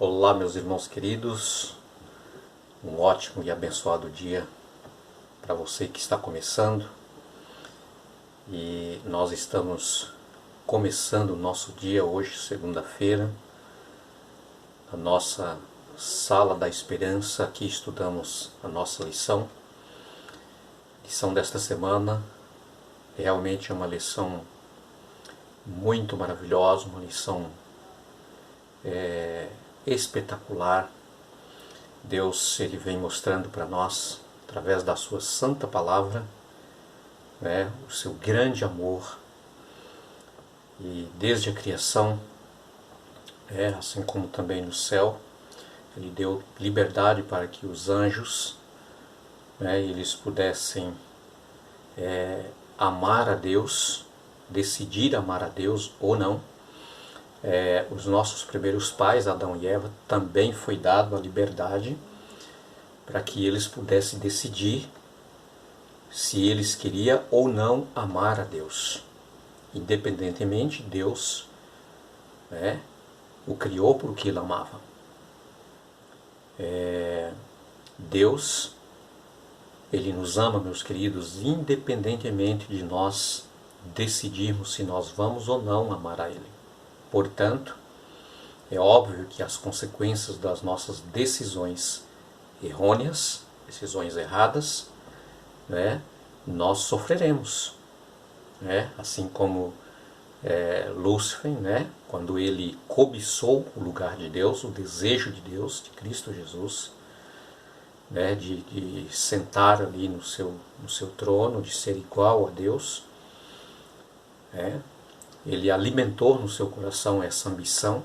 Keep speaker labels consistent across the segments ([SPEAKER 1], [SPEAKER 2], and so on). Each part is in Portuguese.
[SPEAKER 1] Olá, meus irmãos queridos, um ótimo e abençoado dia para você que está começando. E nós estamos começando o nosso dia hoje, segunda-feira, na nossa Sala da Esperança. Aqui estudamos a nossa lição. A lição desta semana realmente é uma lição muito maravilhosa, uma lição espetacular. Deus, ele vem mostrando para nós, através da sua santa palavra, o seu grande amor. E desde a criação, assim como também no céu, ele deu liberdade para que os anjos, eles pudessem amar a Deus, decidir amar a Deus ou não. Os nossos primeiros pais, Adão e Eva, também foi dado a liberdade para que eles pudessem decidir se eles queriam ou não amar a Deus. Independentemente, Deus o criou porque ele amava. Deus, ele nos ama, meus queridos, independentemente de nós decidirmos se nós vamos ou não amar a Ele. Portanto, é óbvio que as consequências das nossas decisões errôneas, decisões erradas, nós sofreremos. Assim como Lúcifer, quando ele cobiçou o lugar de Deus, o desejo de Deus, de Cristo Jesus, de sentar ali no seu trono, de ser igual a Deus, ele alimentou no seu coração essa ambição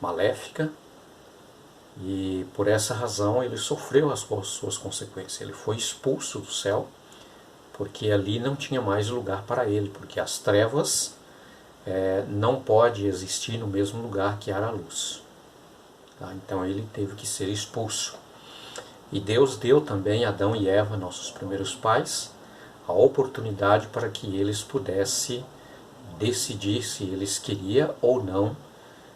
[SPEAKER 1] maléfica e por essa razão ele sofreu as suas consequências. Ele foi expulso do céu porque ali não tinha mais lugar para ele, porque as trevas não pode existir no mesmo lugar que há a luz. Então ele teve que ser expulso. E Deus deu também a Adão e Eva, nossos primeiros pais, a oportunidade para que eles pudessem decidir se eles queriam ou não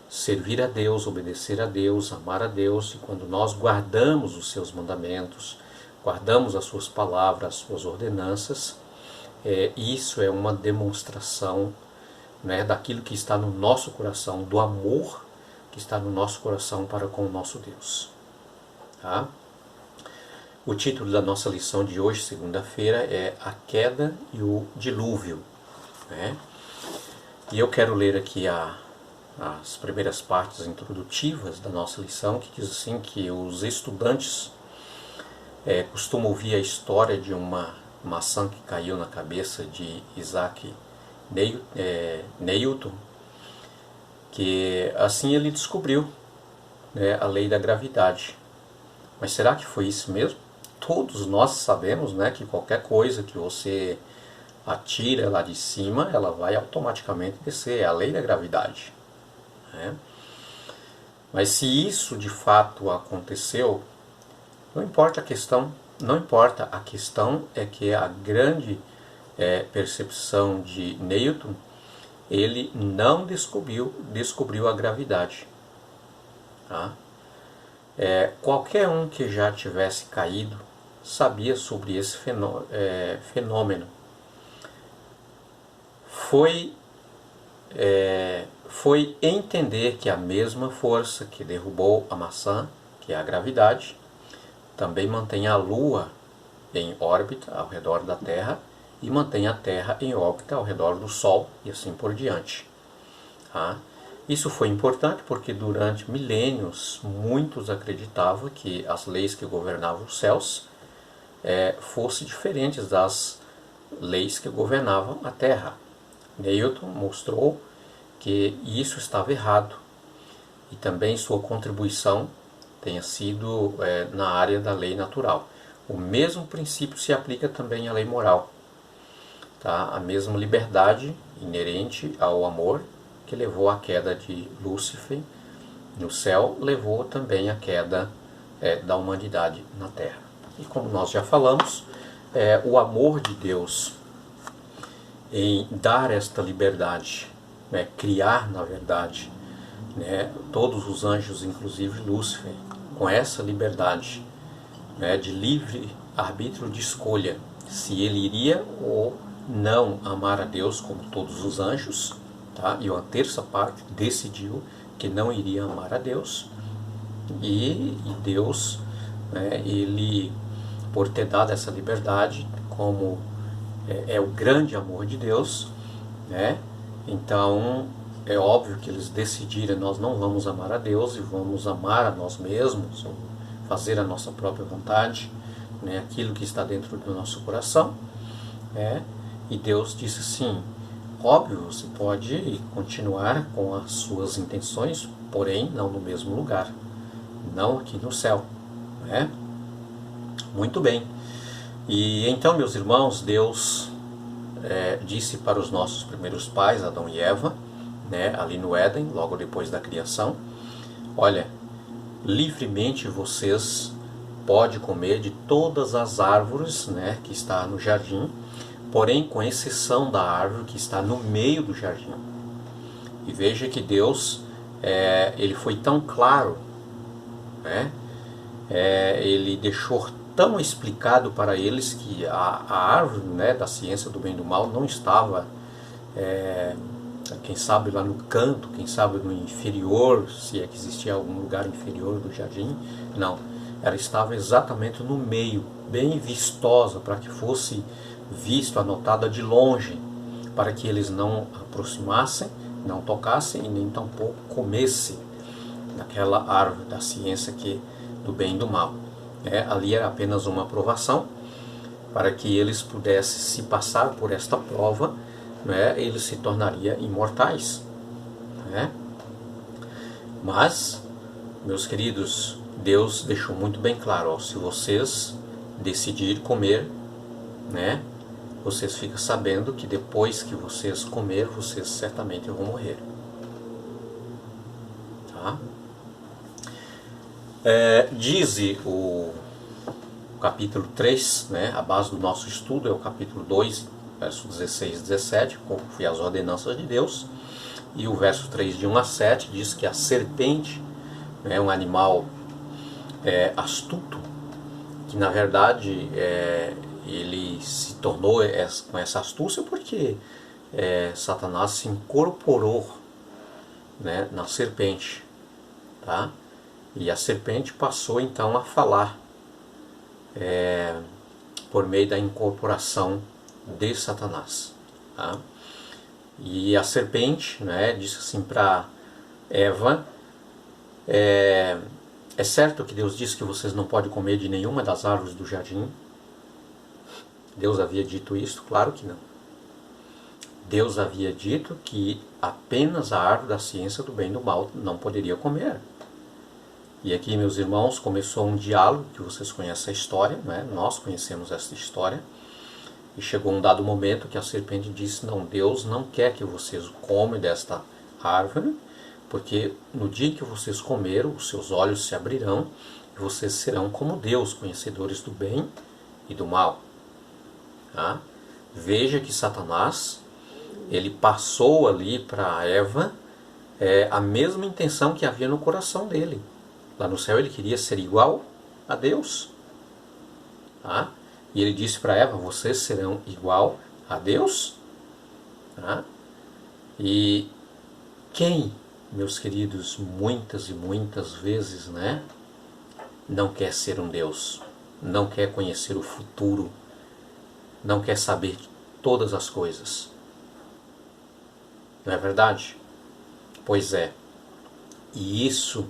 [SPEAKER 1] servir a Deus, obedecer a Deus, amar a Deus. E quando nós guardamos os seus mandamentos, guardamos as suas palavras, as suas ordenanças, isso é uma demonstração daquilo que está no nosso coração, do amor que está no nosso coração para com o nosso Deus. Tá? O título da nossa lição de hoje, segunda-feira, é A Queda e o Dilúvio. E eu quero ler aqui as primeiras partes introdutivas da nossa lição, que diz assim que os estudantes costumam ouvir a história de uma maçã que caiu na cabeça de Isaac Newton, que assim ele descobriu a lei da gravidade. Mas será que foi isso mesmo? Todos nós sabemos que qualquer coisa que você atira lá de cima, ela vai automaticamente descer. É a lei da gravidade. Mas se isso de fato aconteceu, não importa a questão. Não importa, a questão é que a grande percepção de Newton, ele não descobriu a gravidade. Qualquer um que já tivesse caído sabia sobre esse fenômeno. Foi entender que a mesma força que derrubou a maçã, que é a gravidade, também mantém a Lua em órbita ao redor da Terra e mantém a Terra em órbita ao redor do Sol e assim por diante. Isso foi importante porque durante milênios muitos acreditavam que as leis que governavam os céus fossem diferentes das leis que governavam a Terra. Newton mostrou que isso estava errado e também sua contribuição tenha sido na área da lei natural. O mesmo princípio se aplica também à lei moral. A mesma liberdade inerente ao amor que levou à queda de Lúcifer no céu, levou também à queda da humanidade na Terra. E como nós já falamos, o amor de Deus em dar esta liberdade, criar, na verdade, né, todos os anjos, inclusive Lúcifer, com essa liberdade, né, de livre arbítrio de escolha, se ele iria ou não amar a Deus como todos os anjos, tá? E uma terça parte decidiu que não iria amar a Deus, e Deus, né, ele, por ter dado essa liberdade, como é o grande amor de Deus, né? Então é óbvio que eles decidiram: nós não vamos amar a Deus e vamos amar a nós mesmos, ou fazer a nossa própria vontade, né? Aquilo que está dentro do nosso coração, né? E Deus disse assim: óbvio, você pode continuar com as suas intenções, porém não no mesmo lugar, não aqui no céu, né? Muito bem. E então, meus irmãos, Deus disse para os nossos primeiros pais, Adão e Eva, né, ali no Éden, logo depois da criação: olha, livremente vocês podem comer de todas as árvores, né, que está no jardim, porém com exceção da árvore que está no meio do jardim. E veja que Deus, ele foi tão claro, né, ele deixou tão explicado para eles que a árvore, né, da ciência do bem e do mal não estava, quem sabe lá no canto, quem sabe no inferior, se é que existia algum lugar inferior do jardim. Não, ela estava exatamente no meio, bem vistosa, para que fosse visto, anotada de longe, para que eles não aproximassem, não tocassem e nem tampouco comessem daquela árvore da ciência do bem e do mal. Ali era apenas uma provação, para que eles pudessem se passar por esta prova, né, eles se tornariam imortais, né? Mas, meus queridos, Deus deixou muito bem claro: ó, se vocês decidirem comer, né, vocês ficam sabendo que depois que vocês comer, vocês certamente vão morrer, tá? Diz o capítulo 3, né, a base do nosso estudo é o capítulo 2, verso 16 e 17, como foi as ordenanças de Deus, e o verso 3 de 1 a 7 diz que a serpente é um animal astuto, que na verdade ele se tornou com essa astúcia porque Satanás se incorporou, né, na serpente, tá? E a serpente passou então a falar por meio da incorporação de Satanás, tá? E a serpente, né, disse assim para Eva: é certo que Deus disse que vocês não podem comer de nenhuma das árvores do jardim? Deus havia dito isso? Claro que não. Deus havia dito que apenas a árvore da ciência do bem e do mal não poderia comer. E aqui, meus irmãos, começou um diálogo, que vocês conhecem a história, né? Nós conhecemos essa história. E chegou um dado momento que a serpente disse: não, Deus não quer que vocês comam desta árvore, porque no dia que vocês comeram, os seus olhos se abrirão e vocês serão como Deus, conhecedores do bem e do mal. Tá? Veja que Satanás, ele passou ali para Eva a mesma intenção que havia no coração dele. Lá no céu ele queria ser igual a Deus. Tá? E ele disse para Eva: vocês serão igual a Deus. Tá? E quem, meus queridos, muitas e muitas vezes, né, não quer ser um Deus, não quer conhecer o futuro, não quer saber de todas as coisas? Não é verdade? Pois é. E isso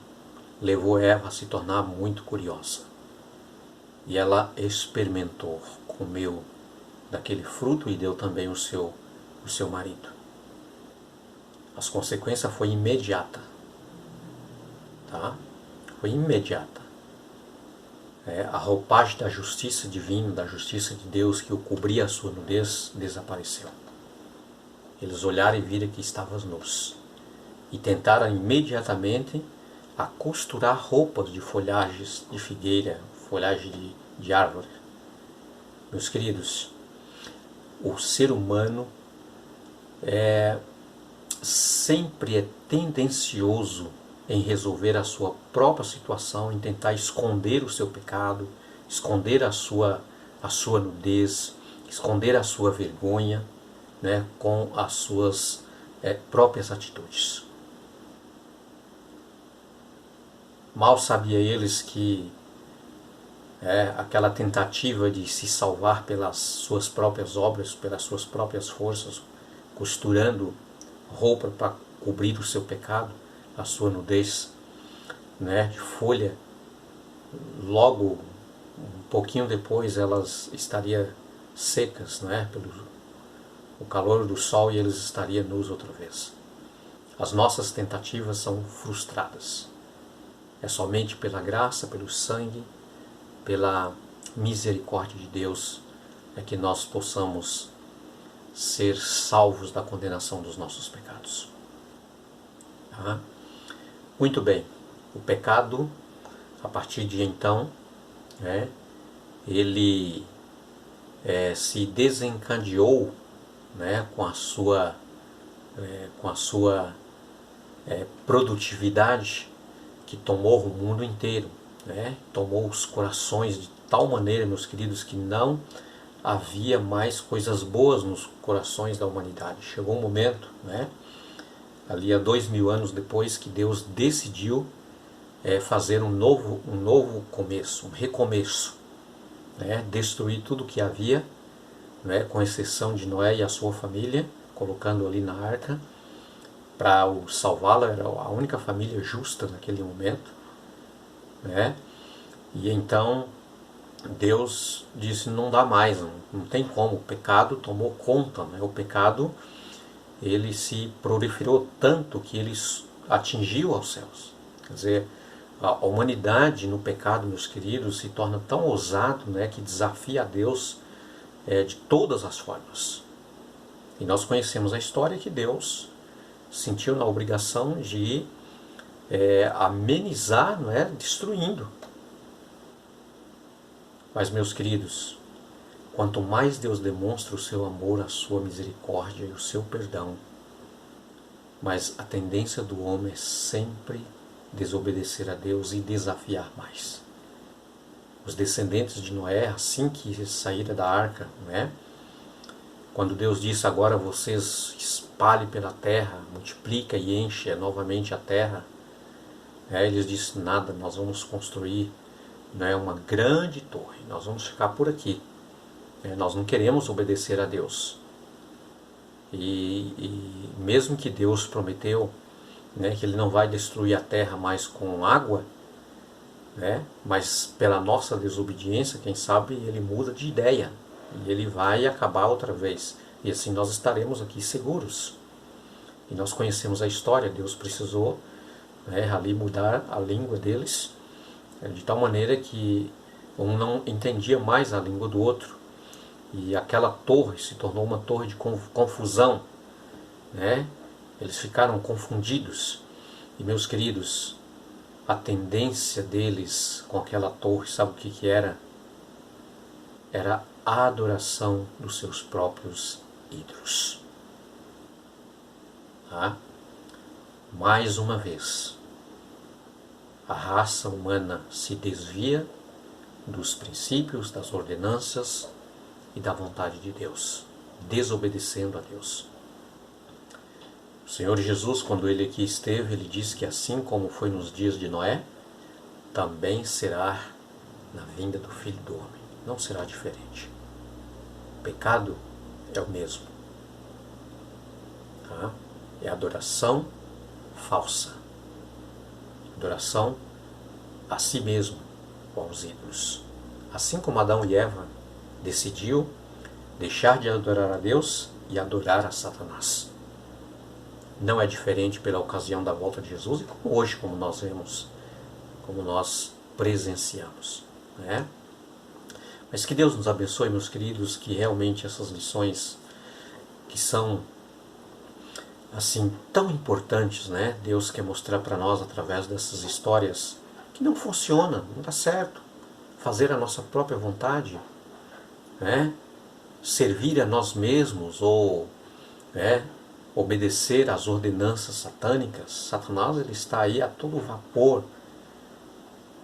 [SPEAKER 1] levou Eva a se tornar muito curiosa. E ela experimentou, comeu daquele fruto e deu também o seu marido. As consequências foi imediata. Tá? Foi imediata. A roupagem da justiça divina, da justiça de Deus que o cobria a sua nudez, desapareceu. Eles olharam e viram que estavam nus. E tentaram imediatamente a costurar roupas de folhagens de figueira, folhagem de árvore. Meus queridos, o ser humano sempre é tendencioso em resolver a sua própria situação, em tentar esconder o seu pecado, esconder a sua nudez, esconder a sua vergonha, né, com as suas próprias atitudes. Mal sabia eles que aquela tentativa de se salvar pelas suas próprias obras, pelas suas próprias forças, costurando roupa para cobrir o seu pecado, a sua nudez, né, de folha, logo um pouquinho depois elas estariam secas, né, pelo o calor do sol, e eles estariam nus outra vez. As nossas tentativas são frustradas. É somente pela graça, pelo sangue, pela misericórdia de Deus é que nós possamos ser salvos da condenação dos nossos pecados. Tá? Muito bem, o pecado, a partir de então, ele se desencadeou, né, com a sua produtividade, que tomou o mundo inteiro, né? Tomou os corações de tal maneira, meus queridos, que não havia mais coisas boas nos corações da humanidade. Chegou um momento, né, ali há 2000 anos depois, que Deus decidiu fazer um novo começo, um recomeço, né? Destruir tudo que havia, né, com exceção de Noé e a sua família, colocando ali na arca para o salvá-la. Era a única família justa naquele momento, né? E então Deus disse: não dá mais, não tem como, o pecado tomou conta, né? O pecado, ele se proliferou tanto que ele atingiu aos céus. Quer dizer, a humanidade no pecado, meus queridos, se torna tão ousado, né, que desafia a Deus de todas as formas. E nós conhecemos a história que Deus sentiu na obrigação de amenizar, não é, destruindo. Mas, meus queridos, quanto mais Deus demonstra o seu amor, a sua misericórdia e o seu perdão, mas a tendência do homem é sempre desobedecer a Deus e desafiar mais. Os descendentes de Noé, assim que saíram da arca, né, quando Deus disse: agora vocês espalhem pela terra, multiplica e enche novamente a terra, eles disseram: nada, nós vamos construir, né, uma grande torre, nós vamos ficar por aqui, nós não queremos obedecer a Deus. E mesmo que Deus prometeu, né, que Ele não vai destruir a terra mais com água, né, mas pela nossa desobediência, quem sabe Ele muda de ideia e Ele vai acabar outra vez, e assim nós estaremos aqui seguros. E nós conhecemos a história. Deus precisou, né, ali mudar a língua deles, de tal maneira que um não entendia mais a língua do outro, e aquela torre se tornou uma torre de confusão, né? Eles ficaram confundidos. E, meus queridos, a tendência deles com aquela torre, sabe o que era? Era a adoração dos seus próprios ídolos. Tá? Mais uma vez, a raça humana se desvia dos princípios, das ordenanças e da vontade de Deus, desobedecendo a Deus. O Senhor Jesus, quando Ele aqui esteve, Ele disse que assim como foi nos dias de Noé, também será na vinda do Filho do Homem. Não será diferente. O pecado é o mesmo. Tá? É adoração falsa. Adoração a si mesmo, aos ídolos. Assim como Adão e Eva decidiu deixar de adorar a Deus e adorar a Satanás. Não é diferente pela ocasião da volta de Jesus e como hoje, como nós vemos, como nós presenciamos, né? Mas que Deus nos abençoe, meus queridos, que realmente essas lições que são assim tão importantes, né? Deus quer mostrar para nós através dessas histórias que não funciona, não dá certo fazer a nossa própria vontade, né? Servir a nós mesmos ou, né, obedecer às ordenanças satânicas, Satanás ele está aí a todo vapor,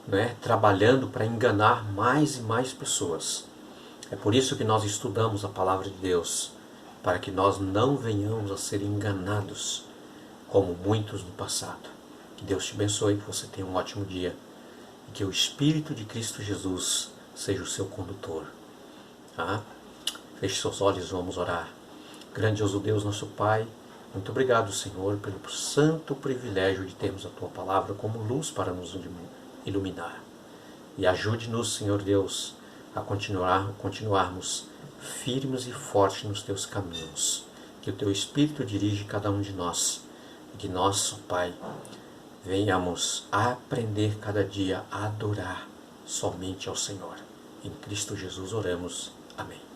[SPEAKER 1] né, trabalhando para enganar mais e mais pessoas. É por isso que nós estudamos a palavra de Deus, para que nós não venhamos a ser enganados como muitos no passado. Que Deus te abençoe, que você tenha um ótimo dia e que o Espírito de Cristo Jesus seja o seu condutor. Tá? Feche seus olhos, vamos orar. Grandioso Deus, nosso Pai, muito obrigado, Senhor, pelo santo privilégio de termos a Tua palavra como luz para nos iluminar. E ajude-nos, Senhor Deus, a continuarmos firmes e fortes nos Teus caminhos. Que o Teu Espírito dirige cada um de nós. E que nós, Pai, venhamos a aprender cada dia a adorar somente ao Senhor. Em Cristo Jesus oramos. Amém.